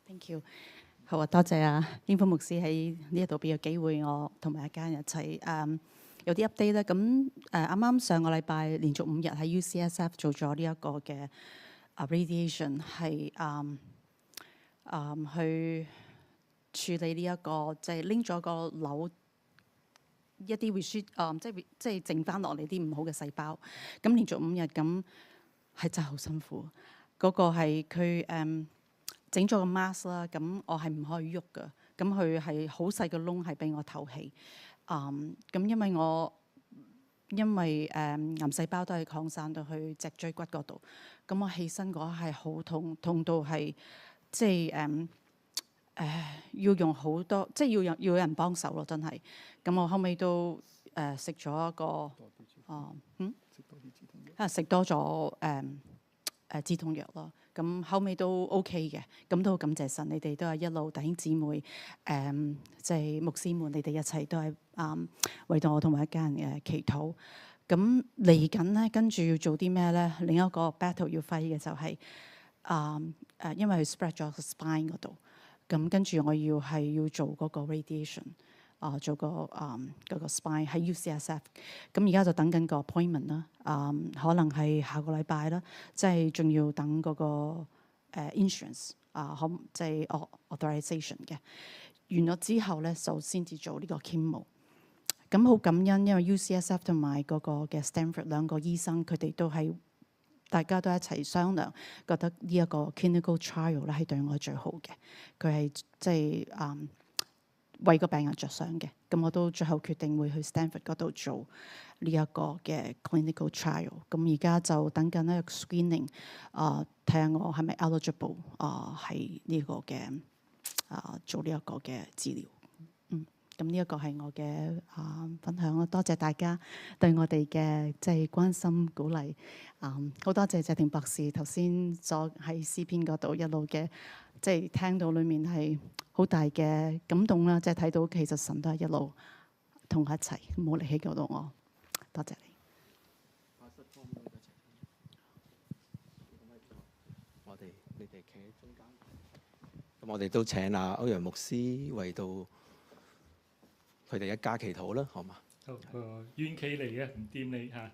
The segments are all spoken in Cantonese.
Thank you。好啊，多謝啊，英夫牧師喺呢一度俾個機會我同埋一家人一齊有啲 update 咧。咁啱啱上個禮拜連續5日喺 UCSF 做咗呢一個嘅radiation，係去處理呢一個即係拎咗個瘤一啲會即係剩翻落嚟啲唔好嘅細胞。咁連續5日咁係真係好辛苦。嗰個係佢整咗個 mask 啦，咁我係唔可以喐噶。咁佢係好細個窿，係俾我透氣。咁因為癌細胞都係擴散到去脊椎骨嗰度，咁我起身嗰下係好痛，痛到係即係要用好多，即係要有人幫手咯，真係。咁我後尾都食咗一個食多咗止痛藥咯。咁後尾都 OK 嘅，咁都好感謝神，你哋都係一路弟兄姊妹即係牧師們，你哋一齊都係為到我同埋一家人嘅祈禱。咁嚟緊咧，跟住要做啲咩咧？另一個 battle 要 fight 嘅就係因為佢 spread 咗個 spine 嗰度，咁跟住我要做嗰個 radiation。做個嗰個 spine 喺 UCSF， 咁而家就等緊個 appointment 啦，可能係下個禮拜啦，即係仲要等嗰個insurance 即係 authorization 嘅。完咗之後咧，就先至做呢個 chemo。咁好感恩，因為 UCSF 同埋嗰個嘅 Stanford 兩個醫生，佢哋都係大家都一齊商量，覺得呢一個 clinical trial 咧係對我最好嘅。佢係即係為個病人着想嘅，咁我都最後決定會去 Stanford 嗰度做呢一個嘅 clinical trial。咁而家就等緊一個 screening，睇下我係咪 eligible 係呢個嘅做呢一個嘅治療。咁呢一個係我嘅分享啦。多謝大家對我哋嘅即係關心鼓勵。好多謝謝霆博士頭先所喺詩篇嗰度一路嘅，即係聽到裡面係好大嘅感動啦。即係睇到其實神都係一路同我一齊，冇離棄過到我。多謝你。你哋企喺中間。咁我哋都請阿歐陽牧師為到佢哋一家祈禱啦，好嘛？好，冤企嚟嘅，唔掂你嚇。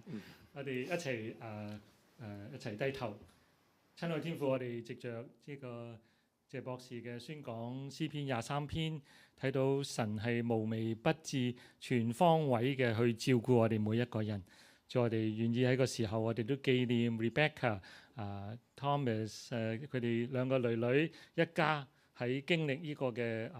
我哋一齊一齊低頭。親愛天父，我哋藉着呢個謝博士嘅宣講詩篇23篇，睇到神係無微不至、全方位嘅去照顧我哋每一個人。在我哋願意喺個時候，我哋都紀念 Rebecca、Thomas 佢哋兩個女女一家喺經歷呢個嘅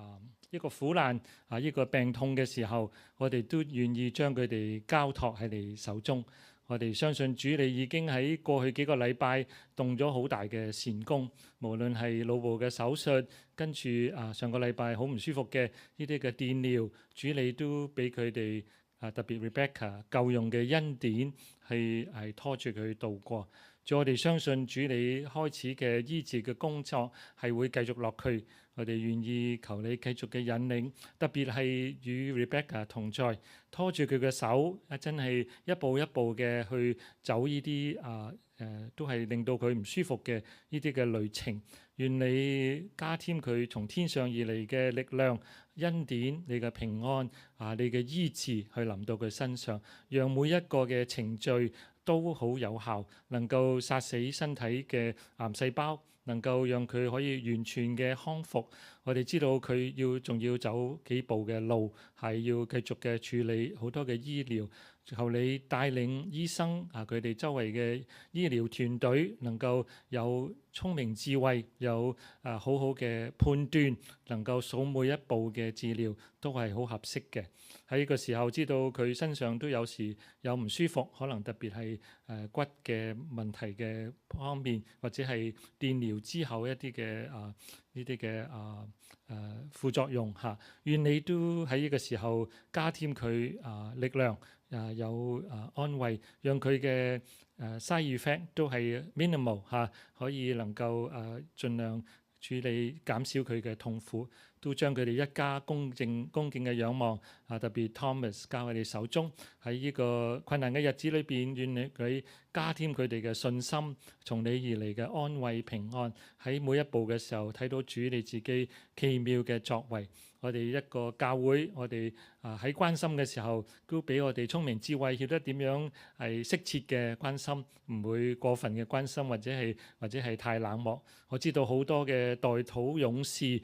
一個苦難呢個病痛嘅時候，我哋都願意將佢哋交託喺你手中。我哋相信主，你已經喺過去幾個禮拜動咗好大嘅善功，無論係腦部嘅手術，跟住上個禮拜好唔舒服嘅呢啲嘅電療，主你都俾佢哋特別 Rebecca 夠用嘅恩典係拖住佢度過。主，我哋相信主你開始嘅醫治嘅工作係會繼續落去。我哋願意求你繼續嘅引領，特別係與 Rebecca 同在，拖住佢嘅手，真係一步一步嘅去走呢啲都係令到佢唔舒服嘅呢啲嘅旅程。願你加添佢從天上而嚟嘅力量、恩典、你嘅平安你嘅醫治去臨到佢身上，讓每一個嘅程序都好有效，能夠殺死身體嘅癌細胞，能夠讓佢可以完全嘅康復。我哋知道佢仲要走幾步嘅路，係要繼續嘅處理好多嘅醫療。求你帶領醫生佢哋周圍嘅醫療團隊能夠有聰明智慧，有好好嘅判斷，能夠數每一步嘅治療都係好合適嘅。喺呢個時候知道佢身上都有時有唔舒服，可能特別係骨嘅問題嘅方面，或者係電療之後一啲嘅呢啲嘅副作用嚇。願你都喺呢個時候加添佢力量，有安慰，讓佢嘅side effect都係 minimal 可以能夠盡量主你減少佢嘅痛苦，都將佢哋一家恭敬嘅仰望特別 Thomas 交喺你手中，喺呢個困難嘅日子裏邊，願你佢加添佢哋嘅信心，從你而嚟嘅安慰平安，喺每一步嘅時候睇到主你自己奇妙嘅作為。我哋一個教會，我哋喺關心嘅時候，都俾我哋聰明智慧，曉得點樣係適切嘅關心，唔會過分嘅關心，或者係太冷漠。我知道好多嘅代禱勇士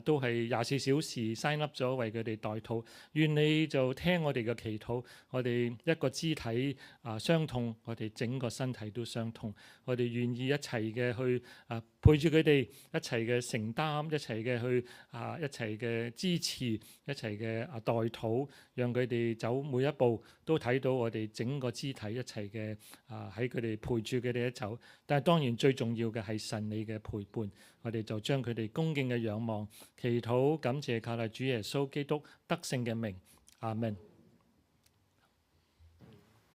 都係24小時 sign up 咗為佢哋代禱。願你就聽我哋嘅祈禱，我哋一個肢體傷痛，我哋整個身體都傷痛。我哋願意一齊嘅去陪住佢哋，一齊嘅承擔，一齊嘅去一齊嘅支持，一齊嘅代禱，讓佢哋走每一步都睇到我哋整個肢體一齊嘅喺佢哋陪住佢哋一走。但係當然最重要嘅係神你嘅陪伴，我哋就將佢哋恭敬嘅仰望、祈禱、感謝靠賴主耶穌基督得勝嘅名，阿們。